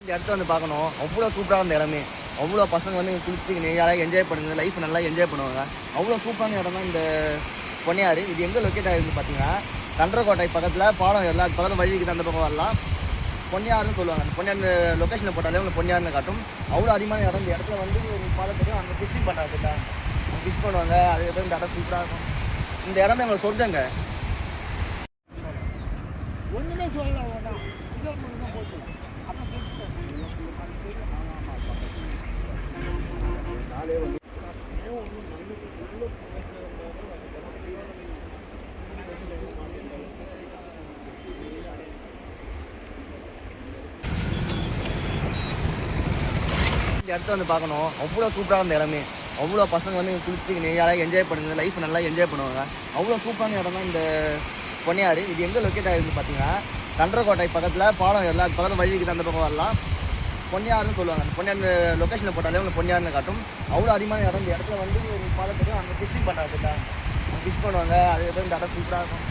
இந்த இடத்த வந்து பார்க்கணும். அவ்வளோ சூப்பரான இந்த இடமே. அவ்வளோ பசங்க வந்து குளிச்சு யாராவது என்ஜாய் பண்ணுங்க, லைஃப் நல்லா என்ஜாய் பண்ணுவாங்க. அவ்வளோ சூப்பரான இடம் தான் இந்த பொன்னியாறு. இது எங்கே லொக்கேட் ஆகிருக்கு பார்த்தீங்கன்னா, தண்டரக்கோட்டை பக்கத்தில் பாலம் எல்லா பக்கத்தில் வழி இருக்குது. அந்த பக்கம் வரலாம். பொன்னியாறுன்னு சொல்லுவாங்க. அந்த பொன்னியாறு லொக்கேஷனை போட்டாலே உங்களுக்கு பொன்னியாறுன்னு காட்டும். அவ்வளோ அதிகமான இடம். இந்த இடத்துல வந்து ஒரு பாலத்துக்கு அங்கே ஃபிஷ்ஷிங் பண்ணுறாங்க. அங்கே ஃபிஷ் பண்ணுவாங்க. அது இந்த இடம் சூப்பராக இருக்கும். இந்த இடமே எங்களை சொல்லுங்க. ஒன்றுமே சொல்லலாம். போட்டு இந்த இடத்த வந்து பார்க்கணும். அவ்வளோ சூப்பரான இந்த இடமே. அவ்வளோ பசங்க வந்து குளிச்சு யாராவது என்ஜாய் பண்ணுங்க, லைஃப் நல்லா என்ஜாய் பண்ணுவாங்க. அவ்வளோ சூப்பரான இடம் தான் இந்த பொன்னியாறு. இது எங்கே லொக்கேட் ஆகிருக்கு பார்த்தீங்கன்னா, தண்டரக்கோட்டை பக்கத்தில் பாலம் எல்லா பக்கத்தில் வழி இருக்குது. அந்த பக்கம் வரலாம். பொன்னியாறுன்னு சொல்லுவாங்க. அந்த பொன்னியாறு லொக்கேஷனை போட்டாலே உங்களுக்கு பொன்னியாறுன்னு காட்டும். அவ்வளோ அதிகமான இடம். இந்த இடத்துல வந்து ஒரு பாலத்துக்கு அங்கே ஃபிஷ்ஷிங் பண்ணுறாங்க. அங்கே ஃபிஷ் பண்ணுவாங்க. அது இந்த இடம் சூப்பராக இருக்கும்.